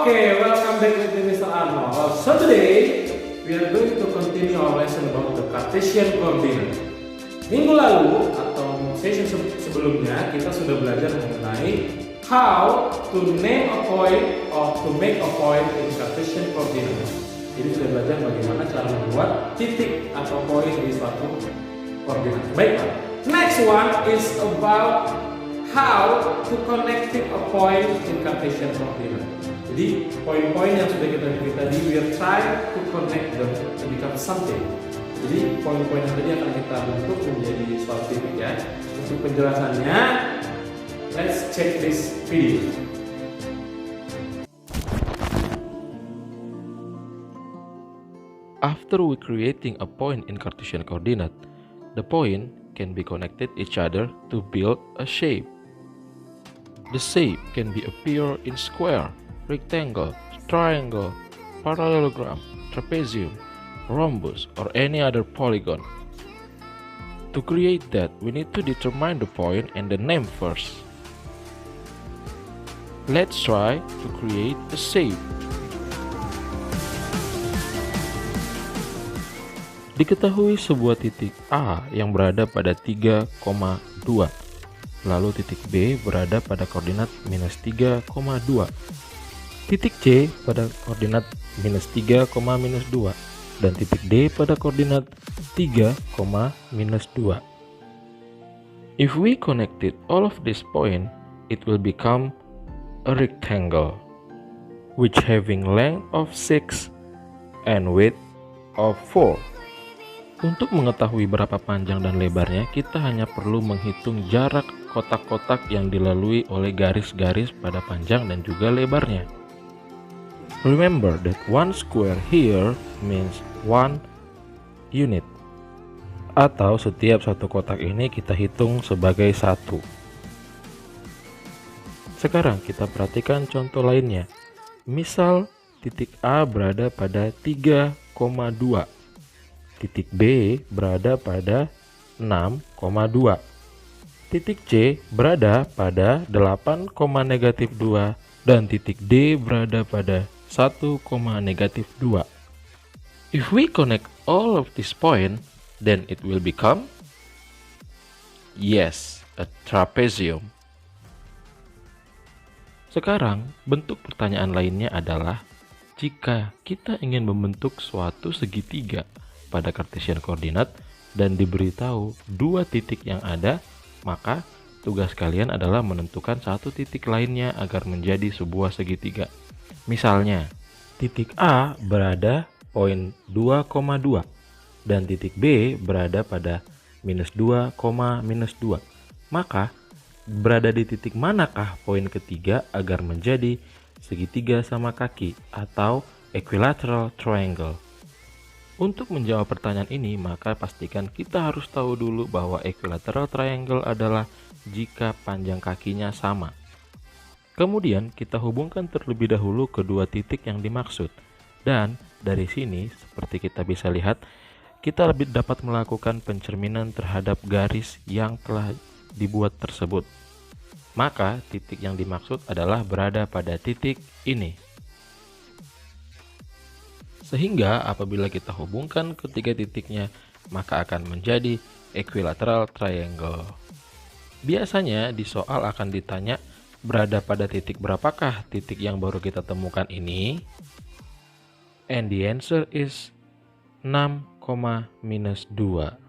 Okay, welcome back with me, Mr. Arnold. So today we are going to continue our lesson about the Cartesian coordinate. Minggu lalu atau session sebelumnya kita sudah belajar mengenai how to name a point or to make a point in Cartesian coordinate. Jadi sudah belajar bagaimana cara membuat titik atau poin di suatu koordinat. Baiklah. Next one is about how to connecting a point in Cartesian coordinate. Jadi poin-poin yang sudah kita bikin tadi, we are trying to connect them to become something. Jadi poin-poin yang tadi akan kita bentuk menjadi suatu titik ya. Untuk penjelasannya, let's check this video. After we creating a point in Cartesian coordinate, the point can be connected each other to build a shape. The shape can be appear in square, rectangle, triangle, parallelogram, trapezium, rhombus, or any other polygon. To create that, we need to determine the point and the name first. Let's try to create a shape. Diketahui sebuah titik A yang berada pada 3,2, lalu titik B berada pada koordinat minus 3,2, titik C pada koordinat minus 3, minus 2, dan titik D pada koordinat 3, minus 2. If we connected all of this point, it will become a rectangle, which having length of 6 and width of 4. Untuk mengetahui berapa panjang dan lebarnya, kita hanya perlu menghitung jarak kotak-kotak yang dilalui oleh garis-garis pada panjang dan juga lebarnya. Remember that one square here means one unit. Atau setiap satu kotak ini kita hitung sebagai satu. Sekarang kita perhatikan contoh lainnya. Misal titik A berada pada 3,2. Titik B berada pada 6,2. Titik C berada pada 8, -2 dan titik D berada pada 1, -2. If we connect all of this point, then it will become a trapezium. Sekarang bentuk pertanyaan lainnya adalah jika kita ingin membentuk suatu segitiga pada Cartesian coordinate dan diberitahu dua titik yang ada, maka tugas kalian adalah menentukan satu titik lainnya agar menjadi sebuah segitiga. Misalnya, titik A berada poin 2,2 dan titik B berada pada minus 2, minus 2. Maka berada di titik manakah poin ketiga agar menjadi segitiga sama kaki atau equilateral triangle? Untuk menjawab pertanyaan ini, maka pastikan kita harus tahu dulu bahwa equilateral triangle adalah jika panjang kakinya sama. Kemudian kita hubungkan terlebih dahulu kedua titik yang dimaksud. Dan dari sini, seperti kita bisa lihat, kita lebih dapat melakukan pencerminan terhadap garis yang telah dibuat tersebut. Maka titik yang dimaksud adalah berada pada titik ini. Sehingga apabila kita hubungkan ketiga titiknya, maka akan menjadi equilateral triangle. Biasanya di soal akan ditanya berada pada titik berapakah titik yang baru kita temukan ini? And the answer is 6, minus 2.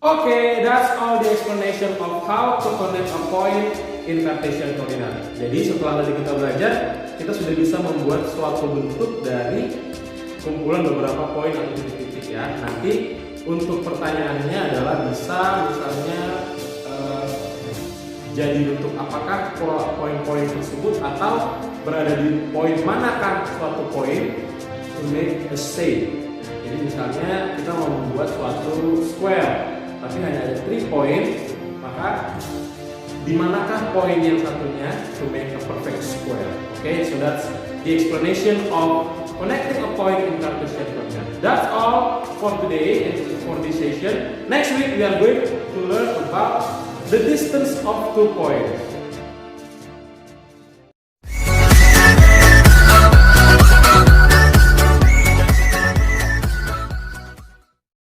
Okay, that's all the explanation of how to connect a point in Cartesian coordinate. Jadi setelah tadi kita belajar, kita sudah bisa membuat suatu bentuk dari kumpulan beberapa poin atau titik-titik ya. Nanti untuk pertanyaannya adalah bisa misalnya jadi bentuk apakah poin-poin tersebut atau berada di poin manakah suatu poin to make a shape. Jadi misalnya kita mau membuat suatu square tapi hanya ada 3 poin, maka di manakah poin yang satunya to make a perfect square. Okay, so that's the explanation of connecting a point in Cartesian coordinate. That's all for today and for this session. Next week we are going to learn about the distance of 2 points.